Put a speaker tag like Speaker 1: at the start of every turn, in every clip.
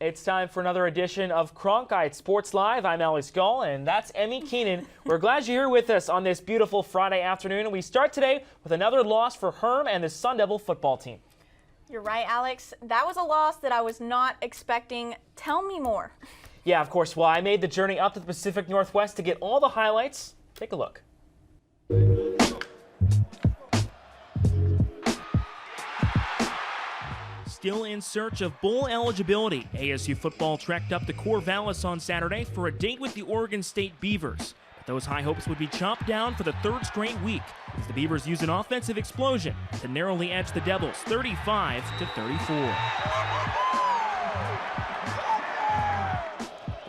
Speaker 1: It's time for another edition of Cronkite Sports Live. I'm Gaul, and that's Emmie, Keenan. We're glad you're here with us on this beautiful Friday afternoon. And we start today with another loss for Herm and the Sun Devil football team.
Speaker 2: You're right, Alex. That was a loss that I was not expecting. Tell me more.
Speaker 1: Yeah, of course. Well, I made the journey up to the Pacific Northwest to get all the highlights. Take a look. Still in search of bowl eligibility, ASU football trekked up to Corvallis on Saturday for a date with the Oregon State Beavers. But those high hopes would be chopped down for the third straight week as the Beavers used an offensive explosion to narrowly edge the Devils 35-34.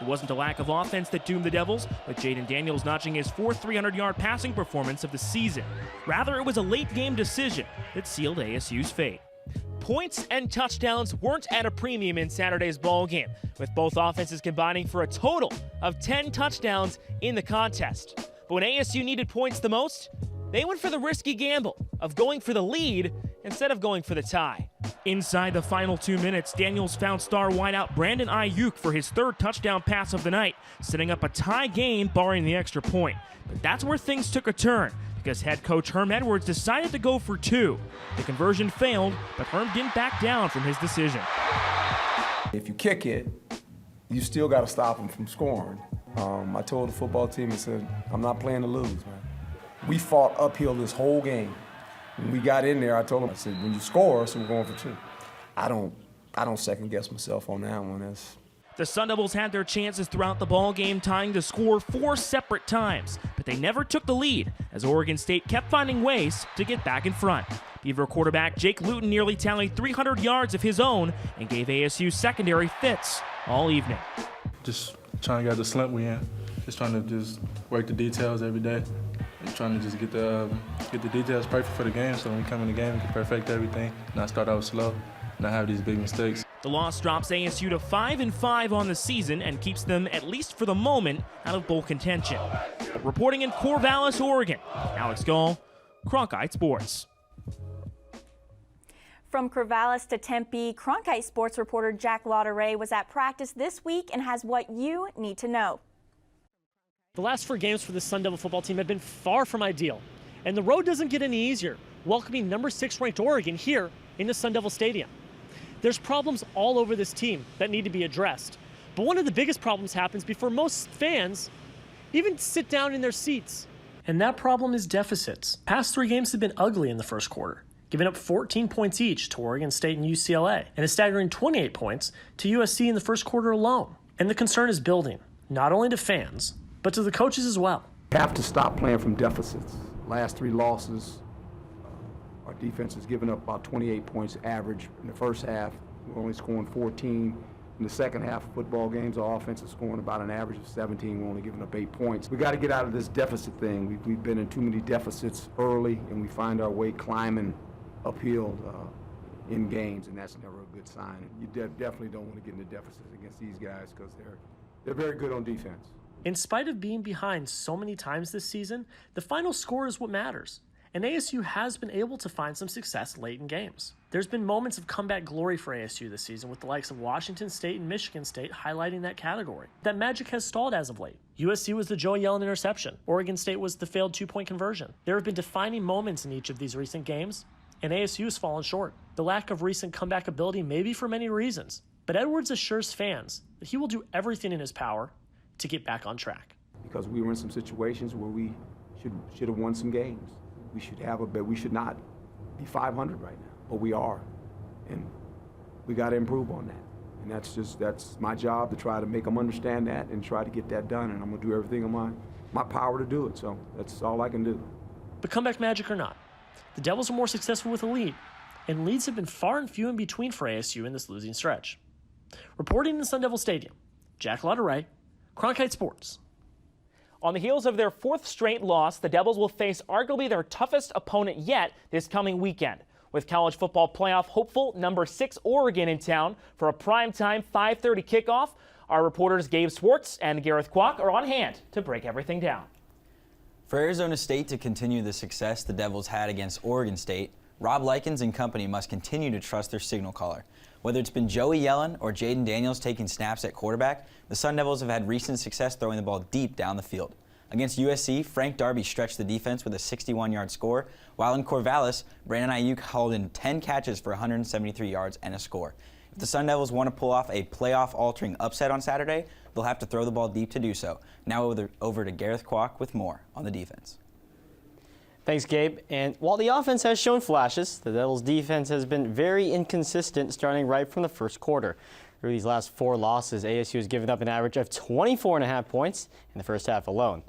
Speaker 1: It wasn't a lack of offense that doomed the Devils, with Jaden Daniels notching his fourth 300-yard passing performance of the season. Rather, it was a late-game decision that sealed ASU's fate. Points and touchdowns weren't at a premium in Saturday's ball game, with both offenses combining for a total of 10 touchdowns in the contest. But when ASU needed points the most, they went for the risky gamble of going for the lead instead of going for the tie. Inside the final 2 minutes, Daniels found star wideout Brandon Ayuk for his third touchdown pass of the night, setting up a tie game barring the extra point. But that's where things took a turn, because head coach Herm Edwards decided to go for two. The conversion failed, but Herm didn't back down from his decision.
Speaker 3: If you kick it, you still got to stop them from scoring. I told the football team, I said, I'm not playing to lose, man. We fought uphill this whole game. When we got in there, I told them, I said, when you score, so we're going for two. I don't second guess myself on that one.
Speaker 1: The Sun Devils had their chances throughout the ball game, tying the score 4 separate times, but they never took the lead as Oregon State kept finding ways to get back in front. Beaver quarterback Jake Luton nearly tallied 300 yards of his own and gave ASU secondary fits all evening.
Speaker 4: Just trying to get the slump we in. Just trying to just work the details every day. And trying to just get the details perfect for the game, so when we come in the game, we can perfect everything, not start out slow, not have these big mistakes.
Speaker 1: The loss drops ASU to 5-5 on the season and keeps them, at least for the moment, out of bowl contention. Reporting in Corvallis, Oregon, Gaul, Cronkite Sports.
Speaker 2: From Corvallis to Tempe, Cronkite Sports reporter Jack Lauderay was at practice this week and has what you need to know.
Speaker 5: The last 4 games for the Sun Devil football team have been far from ideal, and the road doesn't get any easier, welcoming number 6 ranked Oregon here in the Sun Devil Stadium. There's problems all over this team that need to be addressed, but one of the biggest problems happens before most fans even sit down in their seats. And that problem is deficits. Past 3 games have been ugly in the first quarter, giving up 14 points each to Oregon State and UCLA, and a staggering 28 points to USC in the first quarter alone. And the concern is building, not only to fans, but to the coaches as well.
Speaker 3: You have to stop playing from deficits. Last 3 losses, our defense has given up about 28 points average in the first half. We're only scoring 14. In the second half of football games, our offense is scoring about an average of 17. We're only giving up 8 points. We got to get out of this deficit thing. We've been in too many deficits early, and we find our way climbing uphill in games, and that's never a good sign. You definitely don't want to get into deficits against these guys because they're very good on defense.
Speaker 5: In spite of being behind so many times this season, the final score is what matters. And ASU has been able to find some success late in games. There's been moments of comeback glory for ASU this season, with the likes of Washington State and Michigan State highlighting that category. That magic has stalled as of late. USC was the Joey Yellen interception. Oregon State was the failed 2-point conversion. There have been defining moments in each of these recent games, and ASU has fallen short. The lack of recent comeback ability may be for many reasons, but Edwards assures fans that he will do everything in his power to get back on track.
Speaker 3: Because we were in some situations where we should have won some games. We should not be 500 right now, but we are, and we got to improve on that. And that's my job, to try to make them understand that and try to get that done. And I'm gonna do everything in my power to do it. So that's all I can do.
Speaker 5: But comeback magic or not, the Devils are more successful with a lead, and leads have been far and few in between for ASU in this losing stretch. Reporting in the Sun Devil Stadium, Jack Lauderay, Cronkite Sports.
Speaker 1: On the heels of their 4th straight loss, the Devils will face arguably their toughest opponent yet this coming weekend, with college football playoff hopeful number 6 Oregon in town for a primetime 5:30 kickoff. Our reporters Gabe Swartz and Gareth Kwok are on hand to break everything down.
Speaker 6: For Arizona State to continue the success the Devils had against Oregon State, Rob Likens and company must continue to trust their signal caller. Whether it's been Joey Yellen or Jaden Daniels taking snaps at quarterback, the Sun Devils have had recent success throwing the ball deep down the field. Against USC, Frank Darby stretched the defense with a 61-yard score, while in Corvallis, Brandon Ayuk hauled in 10 catches for 173 yards and a score. If the Sun Devils want to pull off a playoff-altering upset on Saturday, they'll have to throw the ball deep to do so. Now over to Gareth Kwok with more on the defense.
Speaker 7: Thanks, Gabe. And while the offense has shown flashes, the Devils' defense has been very inconsistent starting right from the first quarter. Through these last 4 losses, ASU has given up an average of 24.5 points in the first half alone.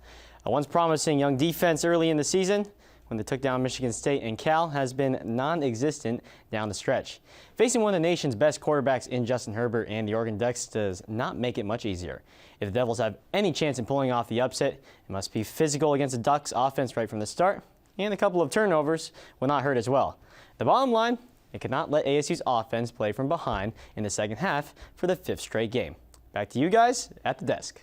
Speaker 7: A once promising young defense early in the season, when they took down Michigan State and Cal, has been non-existent down the stretch. Facing one of the nation's best quarterbacks in Justin Herbert and the Oregon Ducks does not make it much easier. If the Devils have any chance in pulling off the upset, it must be physical against the Ducks offense right from the start, and a couple of turnovers will not hurt as well. The bottom line, it cannot let ASU's offense play from behind in the second half for the 5th straight game. Back to you guys at the desk.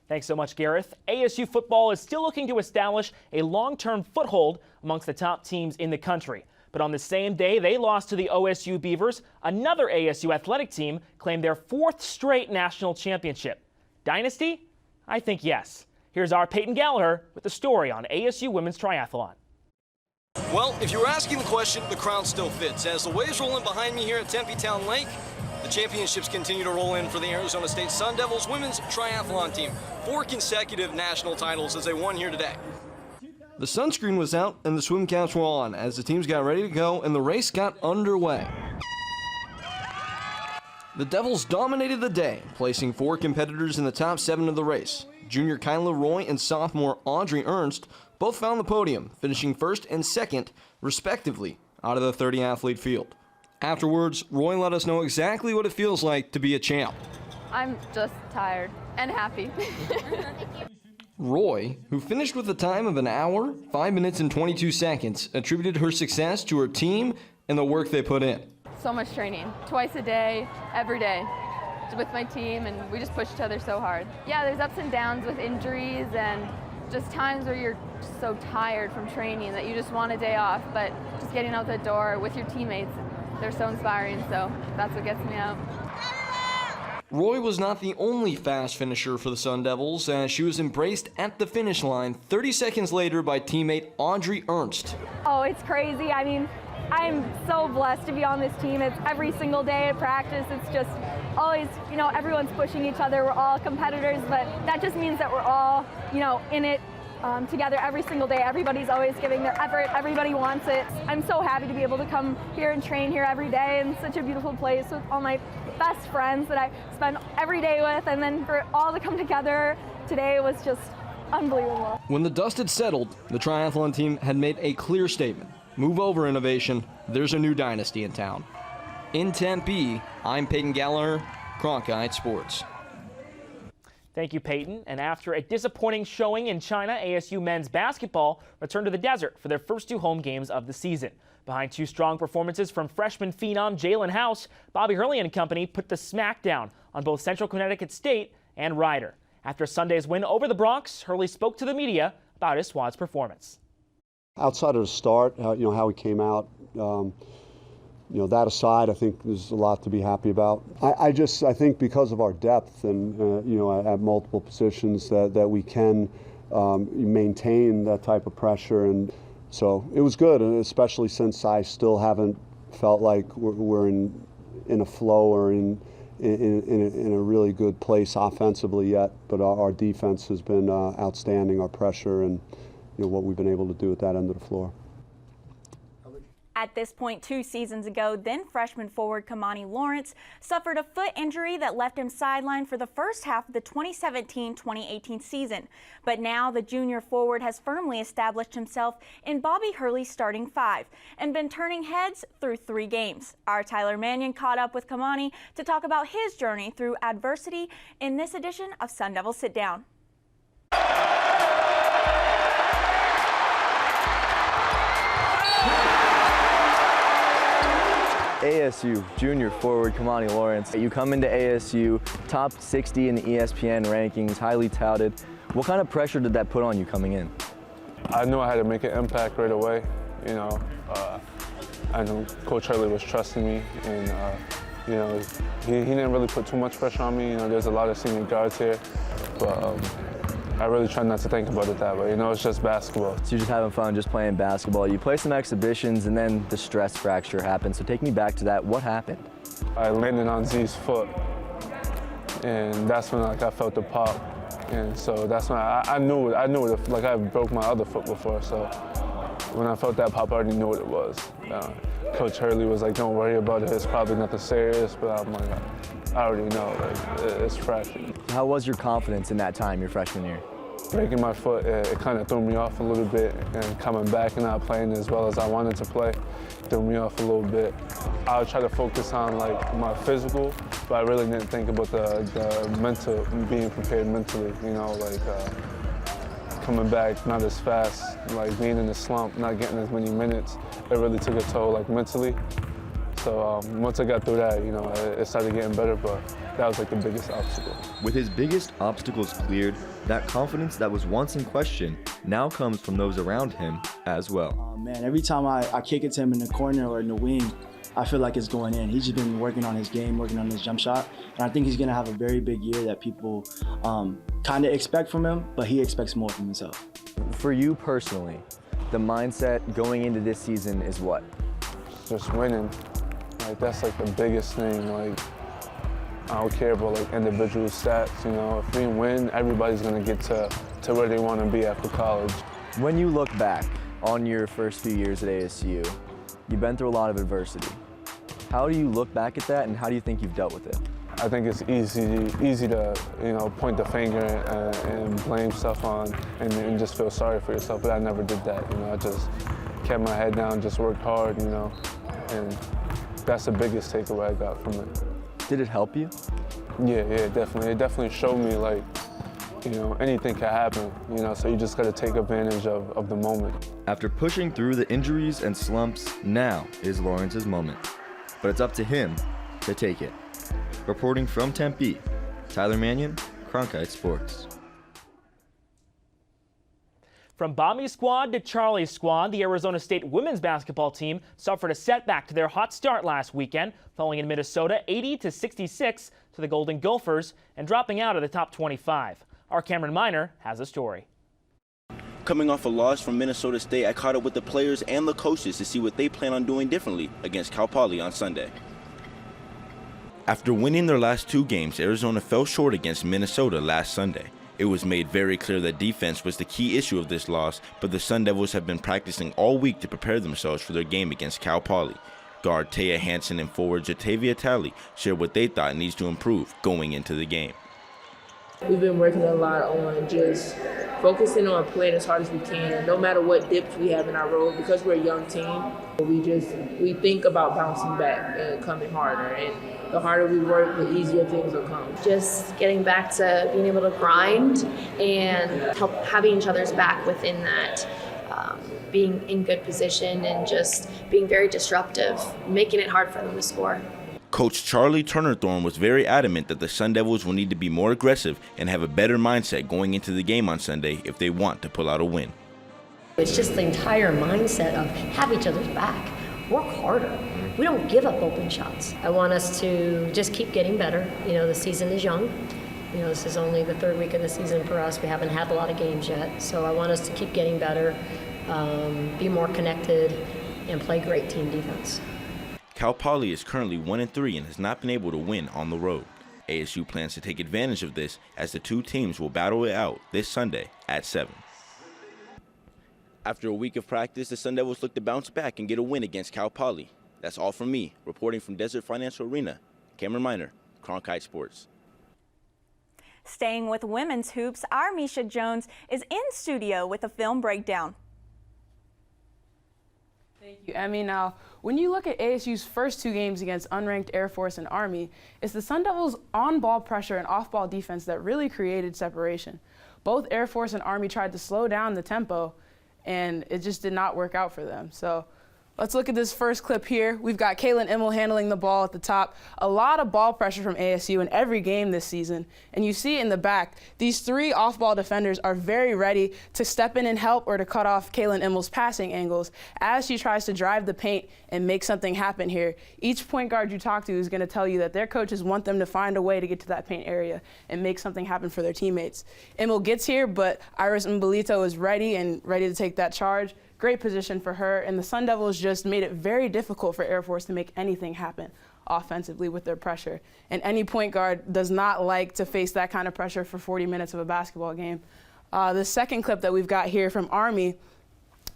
Speaker 1: Thanks so much, Gareth. ASU football is still looking to establish a long-term foothold amongst the top teams in the country. But on the same day they lost to the OSU Beavers, another ASU athletic team claimed their 4th straight national championship. Dynasty? I think yes. Here's our Peyton Gallagher with the story on ASU Women's Triathlon.
Speaker 8: Well, if you were asking the question, the crown still fits. As the waves roll in behind me here at Tempe Town Lake, the championships continue to roll in for the Arizona State Sun Devils Women's Triathlon team. 4 consecutive national titles as they won here today.
Speaker 9: The sunscreen was out and the swim caps were on as the teams got ready to go and the race got underway. The Devils dominated the day, placing 4 competitors in the top 7 of the race. Junior Kyla Roy and sophomore Audrey Ernst both found the podium, finishing 1st and 2nd, respectively, out of the 30-athlete field. Afterwards, Roy let us know exactly what it feels like to be a champ.
Speaker 10: I'm just tired and happy.
Speaker 9: Roy, who finished with a time of 1 hour, 5 minutes, and 22 seconds, attributed her success to her team and the work they put in.
Speaker 10: So much training, twice a day, every day, with my team, and we just push each other so hard. Yeah, there's ups and downs with injuries and just times where you're just so tired from training that you just want a day off, but just getting out the door with your teammates, they're so inspiring, so that's what gets me out.
Speaker 9: Roy was not the only fast finisher for the Sun Devils, as she was embraced at the finish line 30 seconds later by teammate Audrey Ernst.
Speaker 11: Oh, it's crazy. I mean, I'm so blessed to be on this team. It's every single day at practice. It's just always, everyone's pushing each other. We're all competitors, but that just means that we're all, in it together every single day. Everybody's always giving their effort. Everybody wants it. I'm so happy to be able to come here and train here every day in such a beautiful place with all my best friends that I spend every day with, and then for it all to come together today was just unbelievable.
Speaker 9: When the dust had settled, the triathlon team had made a clear statement. Move over, innovation. There's a new dynasty in town. In Tempe, I'm Peyton Gallagher, Cronkite Sports.
Speaker 1: Thank you, Peyton. And after a disappointing showing in China, ASU men's basketball returned to the desert for their first 2 home games of the season. Behind 2 strong performances from freshman phenom Jalen House, Bobby Hurley and company put the smack down on both Central Connecticut State and Rider. After Sunday's win over the Bronx, Hurley spoke to the media about his squad's performance.
Speaker 12: Outside of the start, how we came out, that aside, I think there's a lot to be happy about. I think because of our depth and, at multiple positions that we can maintain that type of pressure. And so it was good, especially since I still haven't felt like we're in a flow or in a really good place offensively yet. But our defense has been outstanding, our pressure, and what we've been able to do at that end of the floor.
Speaker 2: At this point 2 seasons ago, then freshman forward Kimani Lawrence suffered a foot injury that left him sidelined for the first half of the 2017-2018 season. But now the junior forward has firmly established himself in Bobby Hurley's starting 5 and been turning heads through 3 games. Our Tyler Manion caught up with Kimani to talk about his journey through adversity in this edition of Sun Devil Sit Down.
Speaker 13: ASU junior forward Kimani Lawrence. You come into ASU, top 60 in the ESPN rankings, highly touted. What kind of pressure did that put on you coming in?
Speaker 4: I knew I had to make an impact right away. I know Coach Hurley was trusting me, and you know, he didn't really put too much pressure on me. You know, there's a lot of senior guards here, but I really try not to think about it that way. You know, it's just basketball.
Speaker 13: So you're just having fun, just playing basketball. You play some exhibitions, and then the stress fracture happened. So take me back to that. What happened?
Speaker 4: I landed on Z's foot, and that's when I felt the pop. And so that's when I knew it. Like I broke my other foot before, so when I felt that pop, I already knew what it was. Coach Hurley was like, "Don't worry about it. It's probably nothing serious." But I'm like, I already know, like it's fractured.
Speaker 13: How was your confidence in that time, your freshman year?
Speaker 4: Breaking my foot, it kind of threw me off a little bit, and coming back and not playing as well as I wanted to play threw me off a little bit. I would try to focus on like my physical, but I really didn't think about the mental, being prepared mentally. You know, like coming back not as fast, like being in the slump, not getting as many minutes. It really took a toll, like mentally. So once I got through that, you know, it started getting better, but that was like the biggest obstacle.
Speaker 14: With his biggest obstacles cleared, that confidence that was once in question now comes from those around him as well.
Speaker 15: Man, every time I kick it to him in the corner or in the wing, I feel like it's going in. He's just been working on his game, working on his jump shot, and I think he's gonna have a very big year that people kind of expect from him, but he expects more from himself.
Speaker 13: For you personally, the mindset going into this season is what?
Speaker 4: Just winning. Like that's like the biggest thing. Like I don't care about like individual stats. You know, if we win, everybody's gonna get to where they want to be after college.
Speaker 13: When you look back on your first few years at ASU, you've been through a lot of adversity. How do you look back at that, and how do you think you've dealt with it?
Speaker 4: I think it's easy to, you know, point the finger and blame stuff on and just feel sorry for yourself, but I never did that. You know, I just kept my head down, just worked hard, you know, and that's the biggest takeaway I got from it.
Speaker 13: Did it help you?
Speaker 4: Yeah, definitely. It definitely showed me, like, you know, anything can happen, you know, so you just got to take advantage of the moment.
Speaker 14: After pushing through the injuries and slumps, now is Lawrence's moment. But it's up to him to take it. Reporting from Tempe, Tyler Manion, Cronkite Sports.
Speaker 1: From Bobby's squad to Charlie's squad, the Arizona State women's basketball team suffered a setback to their hot start last weekend, falling in Minnesota 80-66 to the Golden Gophers and dropping out of the top 25. Our Cameron Miner has a story.
Speaker 16: Coming off a loss from Minnesota State, I caught up with the players and the coaches to see what they plan on doing differently against Cal Poly on Sunday. After winning their last two games, Arizona fell short against Minnesota last Sunday. It was made very clear that defense was the key issue of this loss, but the Sun Devils have been practicing all week to prepare themselves for their game against Cal Poly. Guard Taya Hansen and forward Jatavia Talley shared what they thought needs to improve going into the game.
Speaker 17: We've been working a lot on just focusing on playing as hard as we can, no matter what dips we have in our road. Because we're a young team, we think about bouncing back and coming harder. And the harder we work, the easier things will come.
Speaker 18: Just getting back to being able to grind and help having each other's back within that, being in good position and just being very disruptive, making it hard for them to score.
Speaker 16: Coach Charlie Turner-Thorne was very adamant that the Sun Devils will need to be more aggressive and have a better mindset going into the game on Sunday if they want to pull out a win.
Speaker 19: It's just the entire mindset of have each other's back, work harder. We don't give up open shots. I want us to just keep getting better. You know, the season is young. You know, this is only the third week of the season for us. We haven't had a lot of games yet. So I want us to keep getting better, be more connected, and play great team defense.
Speaker 16: Cal Poly is currently 1-3 and has not been able to win on the road. ASU plans to take advantage of this as the two teams will battle it out this Sunday at 7. After a week of practice, the Sun Devils look to bounce back and get a win against Cal Poly. That's all from me. Reporting from Desert Financial Arena, Cameron Miner, Cronkite Sports.
Speaker 2: Staying with women's hoops, our Misha Jones is in studio with a film breakdown.
Speaker 17: Thank you, Emmie. Now, when you look at ASU's first two games against unranked Air Force and Army, it's the Sun Devils' on-ball pressure and off-ball defense that really created separation. Both Air Force and Army tried to slow down the tempo, and it just did not work out for them. So
Speaker 20: Let's look at this first clip here. We've got Kaylin Emmel handling the ball at the top. A lot of ball pressure from ASU in every game this season. And you see in the back, these 3 off-ball defenders are very ready to step in and help or to cut off Kaylin Emmel's passing angles as she tries to drive the paint and make something happen here. Each point guard you talk to is going to tell you that their coaches want them to find a way to get to that paint area and make something happen for their teammates. Emmel gets here, but Iris Mbalito is ready to take that charge. Great position for her, and the Sun Devils just made it very difficult for Air Force to make anything happen offensively with their pressure. And any point guard does not like to face that kind of pressure for 40 minutes of a basketball game. The second clip that we've got here from Army,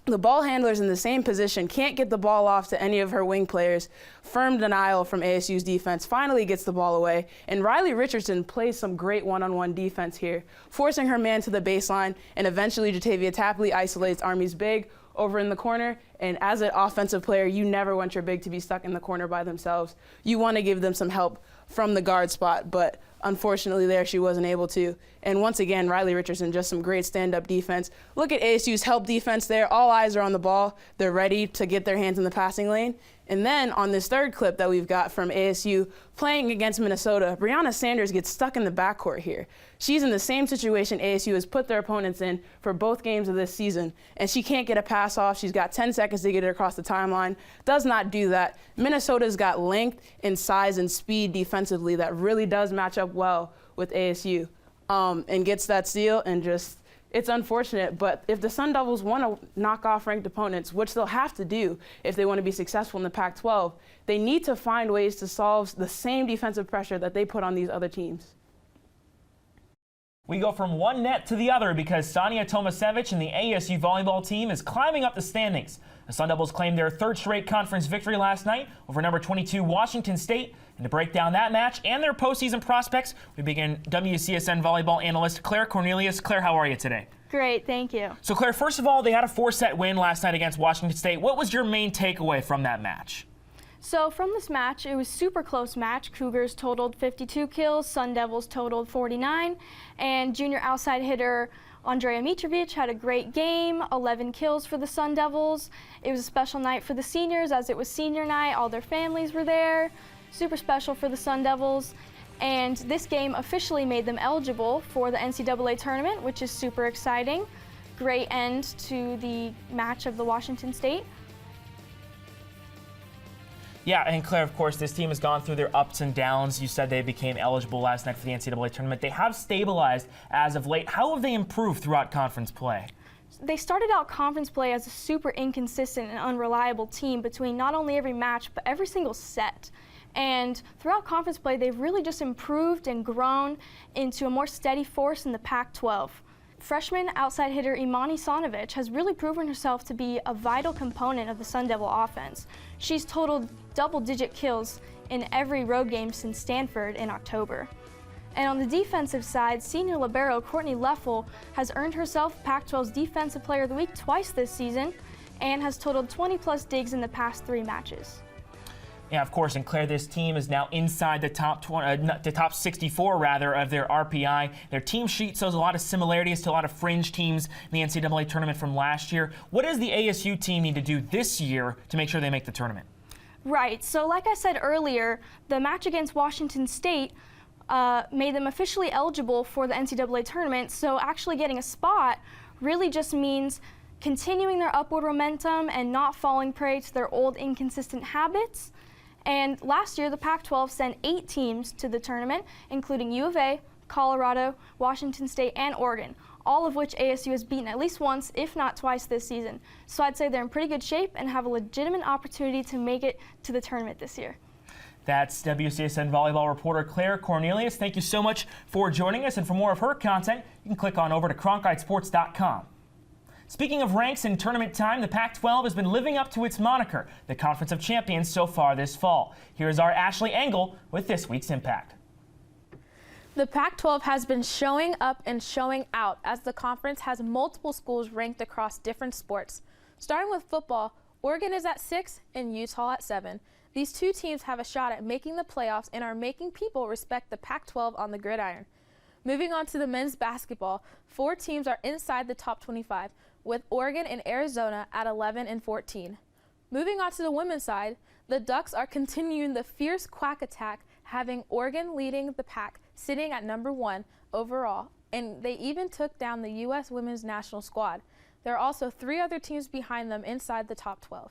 Speaker 20: the ball handlers in the same position can't get the ball off to any of her wing players. Firm denial from ASU's defense, finally gets the ball away, and Riley Richardson plays some great one-on-one defense here, forcing her man to the baseline, and eventually Jatavia Tapley isolates Army's big over in the corner. And as an offensive player, you never want your big to be stuck in the corner by themselves. You want to give them some help from the guard spot, but unfortunately there she wasn't able to. And once again, Riley Richardson, just some great stand-up defense. Look at ASU's help defense there. All eyes are on the ball. They're ready to get their hands in the passing lane. And then on this third clip that we've got from ASU playing against Minnesota, Brianna Sanders gets stuck in the backcourt here. She's in the same situation ASU has put their opponents in for both games of this season, and she can't get a pass off. She's got 10 seconds to get it across the timeline. Does not do that. Minnesota's got length and size and speed defensively that really does match up well with ASU, and gets that steal, and just, it's unfortunate, but if the Sun Devils want to knock off ranked opponents, which they'll have to do if they want to be successful in the Pac-12, they need to find ways to solve the same defensive pressure that they put on these other teams.
Speaker 1: We go from one net to the other because Sania Tomasevich and the ASU volleyball team is climbing up the standings. The Sun Devils claimed their 3rd straight conference victory last night over number 22 Washington State. And to break down that match and their postseason prospects, we begin WCSN volleyball analyst Claire Cornelius. Claire, how are you today?
Speaker 21: Great, thank you.
Speaker 1: So Claire, first of all, they had a 4-set win last night against Washington State. What was your main takeaway from that match?
Speaker 21: So from this match, it was a super close match. Cougars totaled 52 kills, Sun Devils totaled 49, and junior outside hitter Andrea Mitrovic had a great game, 11 kills for the Sun Devils. It was a special night for the seniors as it was senior night. All their families were there. Super special for the Sun Devils. And this game officially made them eligible for the NCAA tournament, which is super exciting. Great end to the match of the Washington State.
Speaker 1: Yeah, and Claire, of course, this team has gone through their ups and downs. You said they became eligible last night for the NCAA tournament. They have stabilized as of late. How have they improved throughout conference play?
Speaker 21: They started out conference play as a super inconsistent and unreliable team between not only every match, but every single set. And throughout conference play, they've really just improved and grown into a more steady force in the Pac-12. Freshman outside hitter Imani Sanovich has really proven herself to be a vital component of the Sun Devil offense. She's totaled double-digit kills in every road game since Stanford in October. And on the defensive side, senior libero Courtney Leffel has earned herself Pac-12's Defensive Player of the Week twice this season and has totaled 20-plus digs in the past 3 matches.
Speaker 1: Yeah, of course, and Claire, this team is now inside the top 64 rather of their RPI. Their team sheet shows a lot of similarities to a lot of fringe teams in the NCAA tournament from last year. What does the ASU team need to do this year to make sure they make the tournament?
Speaker 21: Right, so like I said earlier, the match against Washington State made them officially eligible for the NCAA tournament, so actually getting a spot really just means continuing their upward momentum and not falling prey to their old inconsistent habits. And last year, the Pac-12 sent 8 teams to the tournament, including U of A, Colorado, Washington State, and Oregon, all of which ASU has beaten at least once, if not twice this season. So I'd say they're in pretty good shape and have a legitimate opportunity to make it to the tournament this year.
Speaker 1: That's WCSN volleyball reporter Claire Cornelius. Thank you so much for joining us. And for more of her content, you can click on over to cronkitesports.com. Speaking of ranks and tournament time, the Pac-12 has been living up to its moniker, the Conference of Champions, so far this fall. Here's our Ashley Engel with this week's Impact.
Speaker 22: The Pac-12 has been showing up and showing out as the conference has multiple schools ranked across different sports. Starting with football, Oregon is at 6 and Utah at 7. These 2 teams have a shot at making the playoffs and are making people respect the Pac-12 on the gridiron. Moving on to the men's basketball, 4 teams are inside the top 25, with Oregon and Arizona at 11 and 14. Moving on to the women's side, the Ducks are continuing the fierce quack attack, having Oregon leading the pack, sitting at number 1 overall, and they even took down the U.S. women's national squad. There are also 3 other teams behind them inside the top 12.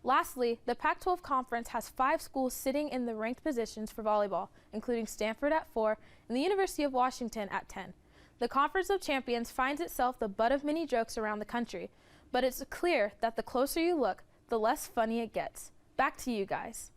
Speaker 22: Lastly, the Pac-12 Conference has 5 schools sitting in the ranked positions for volleyball, including Stanford at 4 and the University of Washington at 10. The Conference of Champions finds itself the butt of many jokes around the country, but it's clear that the closer you look, the less funny it gets. Back to you guys.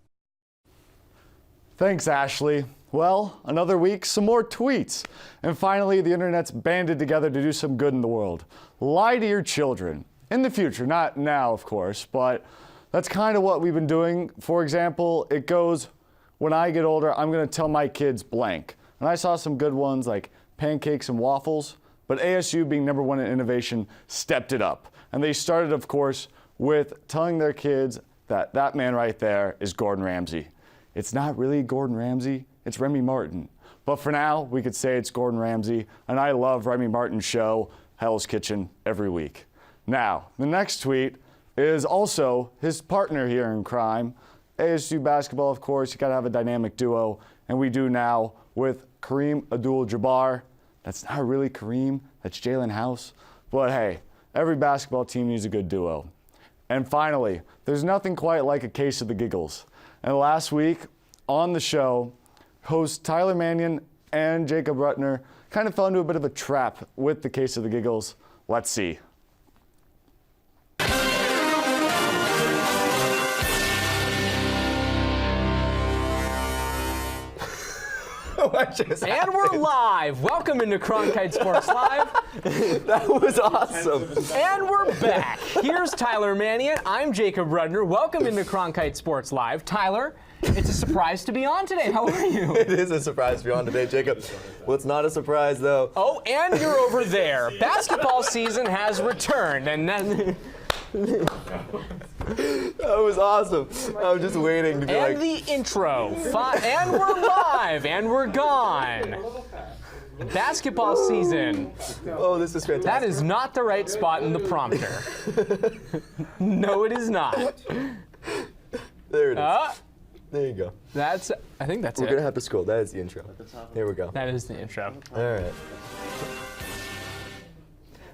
Speaker 3: Thanks, Ashley. Well, another week, some more tweets. And finally, the internet's banded together to do some good in the world. Lie to your children. In the future, not now, of course, but that's kind of what we've been doing. For example, it goes, when I get older, I'm going to tell my kids blank. And I saw some good ones like pancakes and waffles, but ASU, being number 1 in innovation, stepped it up. And they started, of course, with telling their kids that that man right there is Gordon Ramsay. It's not really Gordon Ramsay, it's Remy Martin. But for now, we could say it's Gordon Ramsay, and I love Remy Martin's show, Hell's Kitchen, every week. Now, the next tweet is also his partner here in crime. ASU basketball, of course, you gotta have a dynamic duo, and we do now with Kareem Abdul-Jabbar. That's not really Kareem, that's Jalen House. But hey, every basketball team needs a good duo. And finally, there's nothing quite like a case of the giggles. And last week on the show, hosts Tyler Manion and Jacob Rutner kind of fell into a bit of a trap with the case of the giggles. Let's see.
Speaker 5: And we're live. Welcome into Cronkite Sports Live.
Speaker 13: That was awesome.
Speaker 5: And we're back. Here's Tyler Manion. I'm Jacob Rudner. Welcome into Cronkite Sports Live. Tyler, it's a surprise to be on today. How are you?
Speaker 13: It is a surprise to be on today, Jacob. What's not a surprise, though?
Speaker 5: Oh, and you're over there. Basketball season has returned, and then...
Speaker 13: That was awesome. I was just waiting to be
Speaker 5: and the intro. And we're live, and we're gone. Basketball season.
Speaker 13: Oh, this is fantastic.
Speaker 5: That is not the right spot in the prompter. No, it is not.
Speaker 13: There it is. There you go.
Speaker 5: I think that's
Speaker 13: We're going to have to scroll. That is the intro. Here we go.
Speaker 5: That is the intro.
Speaker 13: All right.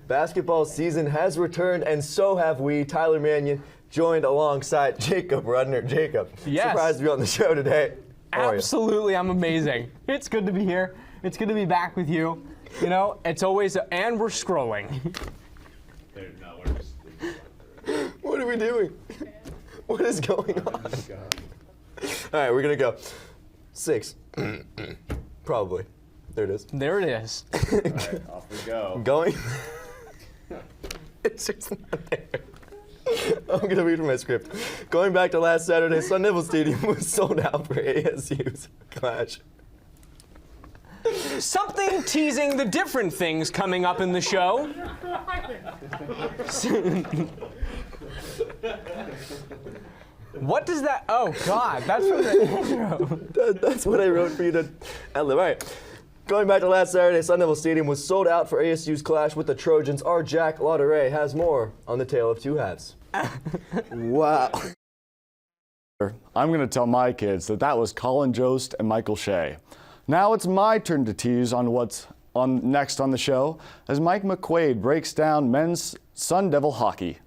Speaker 13: Basketball season has returned, and so have we. Tyler Manion joined alongside Jacob Rudner. Jacob,
Speaker 5: yes.
Speaker 13: Surprised to be on the show today.
Speaker 5: Absolutely, I'm amazing. It's good to be here. It's good to be back with you. You know, it's always, and we're scrolling.
Speaker 13: What are we doing? What is going on? All right, we're going to go 6. Probably. There it is.
Speaker 5: There it is.
Speaker 23: All right, off we go.
Speaker 13: Going. It's just not there. I'm going to read from my script. Going back to last Saturday, Sun Devil Stadium was sold out for ASU's clash.
Speaker 5: Something teasing the different things coming up in the show. What does that? Oh, God, that's from the intro.
Speaker 13: That's what I wrote for you to ad-lib. All right. Going back to last Saturday, Sun Devil Stadium was sold out for ASU's clash with the Trojans. Our Jack Lauderay has more on the Tale of Two Halves.
Speaker 3: Wow. I'm going to tell my kids that was Colin Jost and Michael Shea. Now it's my turn to tease on what's next on the show as Mike McQuaid breaks down men's Sun Devil hockey.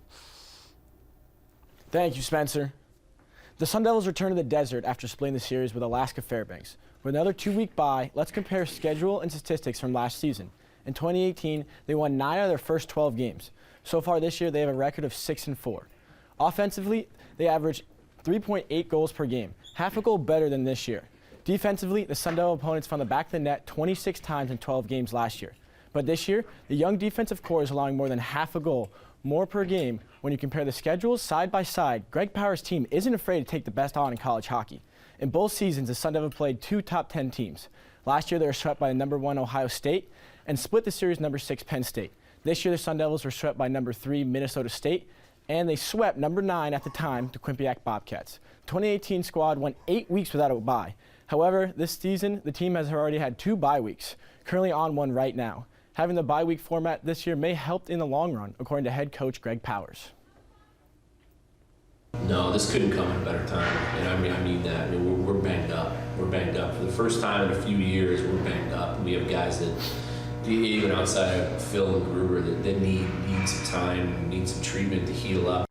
Speaker 24: Thank you, Spencer. The Sun Devils return to the desert after splitting the series with Alaska Fairbanks. With another 2-week bye, let's compare schedule and statistics from last season. In 2018, they won 9 out of their first 12 games. So far this year, they have a record of 6-4. Offensively, they average 3.8 goals per game, half a goal better than this year. Defensively, the Sun Devil opponents found the back of the net 26 times in 12 games last year. But this year, the young defensive core is allowing more than half a goal more per game. When you compare the schedules side by side, Greg Power's team isn't afraid to take the best on in college hockey. In both seasons, the Sun Devil played 2 top 10 teams. Last year, they were swept by number 1 Ohio State and split the series number 6 Penn State. This year, the Sun Devils were swept by number 3 Minnesota State, and they swept number 9 at the time, the Quinnipiac Bobcats. The 2018 squad went 8 weeks without a bye. However, this season, the team has already had 2 bye weeks, currently on one right now. Having the bye week format this year may help in the long run, according to head coach Greg Powers.
Speaker 6: No, this couldn't come at a better time, and I mean that. I mean, we're banged up. We're banged up. For the first time in a few years, we're banged up. We have guys that, even outside of Phil and Gruber, that need some time, need some treatment to heal up.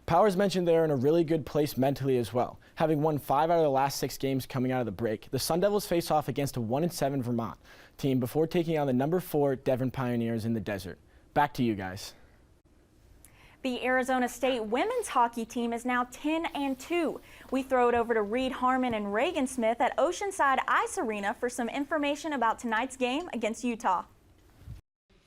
Speaker 24: Powers mentioned they're in a really good place mentally as well, having won 5 out of the last 6 games coming out of the break. The Sun Devils face off against a 1-7 Vermont team before taking on the number 4 Devon Pioneers in the desert. Back to you guys.
Speaker 2: The Arizona State women's hockey team is now 10-2. We throw it over to Reed Harmon and Reagan Smith at Oceanside Ice Arena for some information about tonight's game against Utah.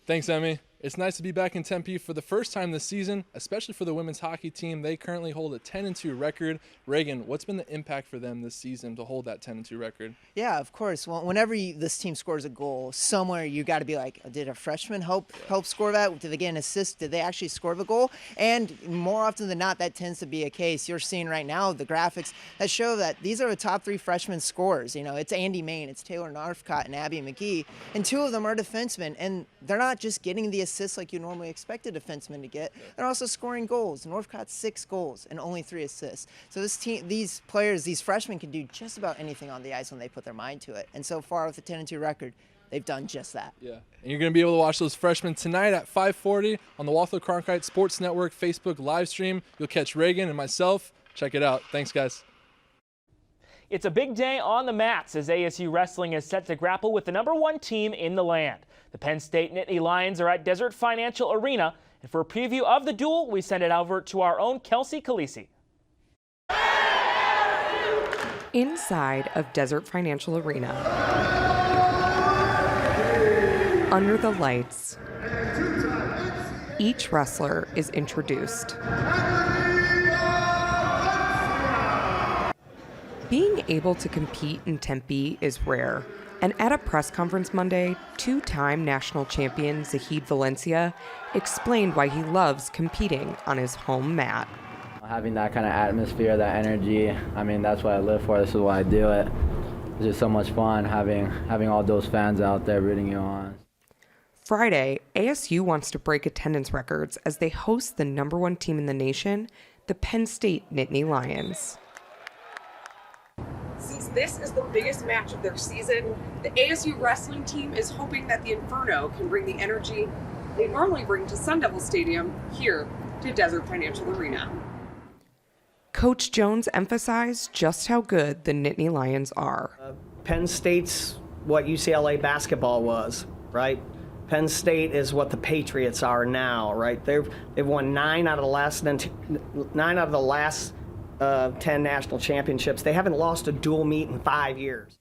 Speaker 7: Thanks, Emmie. It's nice to be back in Tempe for the first time this season, especially for the women's hockey team. They currently hold a 10-2 record. Reagan, what's been the impact for them this season to hold that 10-2 record?
Speaker 8: Yeah, of course. Well, whenever this team scores a goal, somewhere you got to be like, did a freshman help score that? Did they get an assist? Did they actually score the goal? And more often than not, that tends to be a case. You're seeing right now the graphics that show that these are the top 3 freshman scorers. You know, it's Andy Main, it's Taylor Northcott, and Abby McGee, and 2 of them are defensemen, and they're not just getting the assists like you normally expect a defenseman to get. They're also scoring goals. Northcott's 6 goals and only 3 assists. So this team, these players, these freshmen can do just about anything on the ice when they put their mind to it. And so far with the 10-2 record, they've done just that.
Speaker 7: Yeah, and you're going to be able to watch those freshmen tonight at 5:40 on the Waltho Cronkite Sports Network Facebook live stream. You'll catch Reagan and myself. Check it out. Thanks, guys.
Speaker 1: It's a big day on the mats as ASU wrestling is set to grapple with the number 1 team in the land. The Penn State Nittany Lions are at Desert Financial Arena, and for a preview of the duel, we send it over to our own Kelsey Khaleesi.
Speaker 10: Inside of Desert Financial Arena, under the lights, each wrestler is introduced. Being able to compete in Tempe is rare, and at a press conference Monday, 2-time national champion Zahid Valencia explained why he loves competing on his home mat.
Speaker 25: Having that kind of atmosphere, that energy, I mean, that's what I live for. This is why I do it. It's just so much fun having all those fans out there rooting you on.
Speaker 10: Friday, ASU wants to break attendance records as they host the number 1 team in the nation, the Penn State Nittany Lions.
Speaker 26: Since this is the biggest match of their season, the ASU wrestling team is hoping that the Inferno can bring the energy they normally bring to Sun Devil Stadium here to Desert Financial Arena.
Speaker 10: Coach Jones emphasized just how good the Nittany Lions are.
Speaker 27: Penn State's what UCLA basketball was, right? Penn State is what the Patriots are now, right? They've won 9 out of the last 10 national championships. They haven't lost a dual meet in 5 years.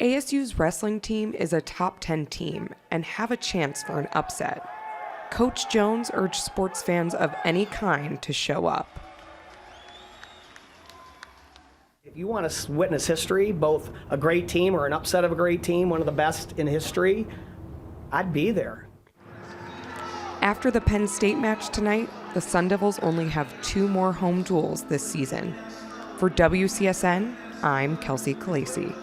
Speaker 10: ASU's wrestling team is a top 10 team and have a chance for an upset. Coach Jones urged sports fans of any kind to show up.
Speaker 27: If you want to witness history, both a great team or an upset of a great team, one of the best in history, I'd be there.
Speaker 10: After the Penn State match tonight, the Sun Devils only have 2 more home duels this season. For WCSN, I'm Kelsey Khaleesi.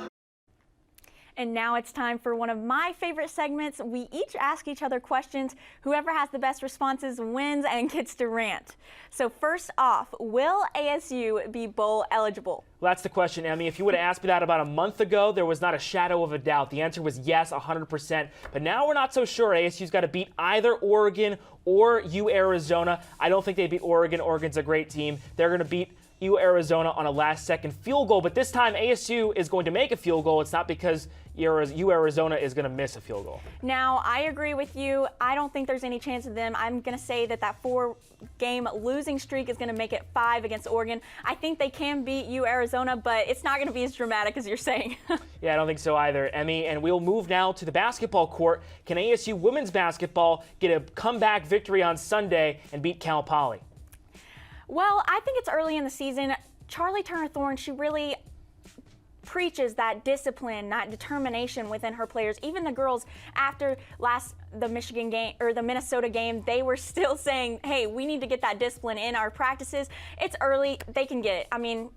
Speaker 2: And now it's time for one of my favorite segments. We each ask each other questions. Whoever has the best responses wins and gets to rant. So first off, will ASU be bowl eligible?
Speaker 1: Well, that's the question, Emmie. If you would have asked me that about a month ago, there was not a shadow of a doubt. The answer was yes, 100%. But now we're not so sure. ASU's got to beat either Oregon or Arizona. I don't think they beat Oregon. Oregon's a great team. They're going to beat Arizona on a last-second field goal, but this time ASU is going to make a field goal. It's not because Arizona is going to miss a field goal.
Speaker 2: Now, I agree with you. I don't think there's any chance of them. I'm going to say that 4-game losing streak is going to make it 5 against Oregon. I think they can beat Arizona, but it's not going to be as dramatic as you're saying.
Speaker 1: Yeah, I don't think so either, Emmie. And we'll move now to the basketball court. Can ASU women's basketball get a comeback victory on Sunday and beat Cal Poly?
Speaker 2: Well, I think it's early in the season. Charlie Turner-Thorne, she really preaches that discipline, that determination within her players. Even the girls after the Michigan game or the Minnesota game, they were still saying, hey, we need to get that discipline in our practices. It's early. They can get it. I mean,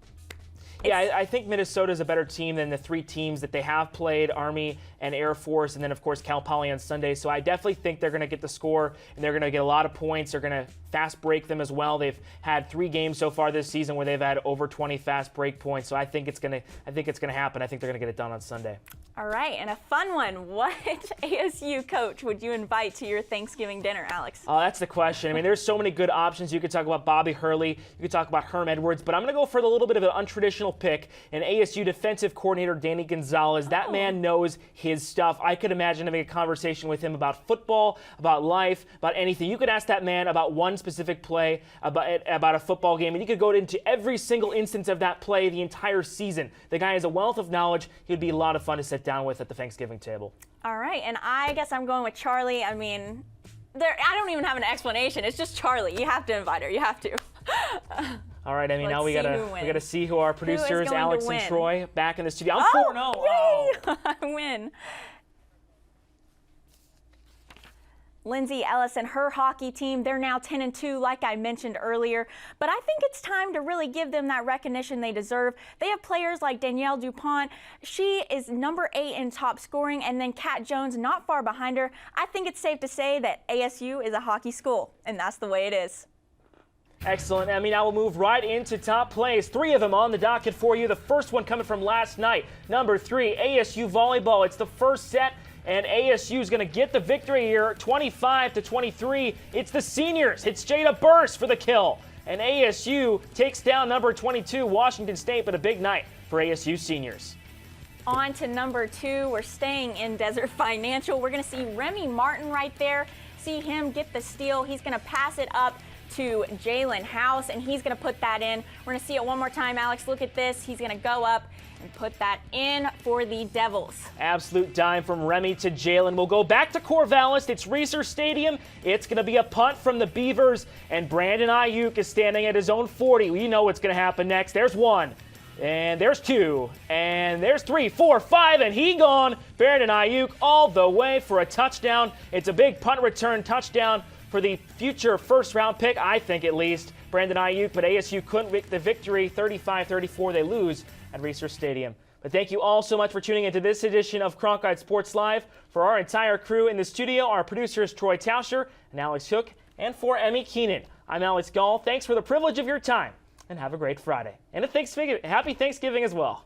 Speaker 1: Yeah, I think Minnesota is a better team than the 3 teams that they have played, Army and Air Force, and then, of course, Cal Poly on Sunday. So I definitely think they're going to get the score, and they're going to get a lot of points. They're going to fast break them as well. They've had 3 games so far this season where they've had over 20 fast break points. So I think it's going to happen. I think they're going to get it done on Sunday.
Speaker 2: All right, and a fun one. What ASU coach would you invite to your Thanksgiving dinner, Alex?
Speaker 1: Oh, that's the question. I mean, there's so many good options. You could talk about Bobby Hurley. You could talk about Herm Edwards. But I'm going to go for a little bit of an untraditional pick, an ASU defensive coordinator, Danny Gonzalez. That man knows his stuff. I could imagine having a conversation with him about football, about life, about anything. You could ask that man about one specific play, about a football game, and you could go into every single instance of that play the entire season. The guy has a wealth of knowledge. He would be a lot of fun to sit down with at the Thanksgiving table.
Speaker 2: All right, and I guess I'm going with Charlie. I mean, I don't even have an explanation. It's just Charlie. You have to invite her. You have to.
Speaker 1: All right, I mean, now we gotta see who our producers,
Speaker 2: going
Speaker 1: Alex
Speaker 2: to win?
Speaker 1: and Troy, back in the studio. I'm 4-0.
Speaker 2: Yay! I win. Lindsay Ellis and her hockey team, they're now 10-2, like I mentioned earlier. But I think it's time to really give them that recognition they deserve. They have players like Danielle DuPont. She is number 8 in top scoring, and then Kat Jones not far behind her. I think it's safe to say that ASU is a hockey school, and that's the way it is.
Speaker 1: Excellent, Emmie. Now we'll move right into top plays. 3 of them on the docket for you. The first one coming from last night. Number 3, ASU volleyball. It's the first set, and ASU is going to get the victory here, 25-23. It's the seniors. It's Jada Burst for the kill. And ASU takes down number 22, Washington State, but a big night for ASU seniors.
Speaker 2: On to number 2. We're staying in Desert Financial. We're going to see Remy Martin right there. See him get the steal. He's going to pass it up to Jalen House, and he's going to put that in. We're going to see it one more time, Alex. Look at this. He's going to go up and put that in for the Devils.
Speaker 1: Absolute dime from Remy to Jalen. We'll go back to Corvallis. It's Reser Stadium. It's going to be a punt from the Beavers, and Brandon Ayuk is standing at his own 40. We know what's going to happen next. There's 1, and there's 2, and there's 3, 4, 5, and he gone. Brandon Ayuk all the way for a touchdown. It's a big punt return touchdown for the future first-round pick, I think at least, Brandon Ayuk, but ASU couldn't make the victory. 35-34, they lose at Reser Stadium. But thank you all so much for tuning into this edition of Cronkite Sports Live. For our entire crew in the studio, our producers Troy Tauscher and Alex Hook, and for Emmie Keenan, I'm Alex Gaul. Thanks for the privilege of your time, and have a great Friday. And happy Thanksgiving as well.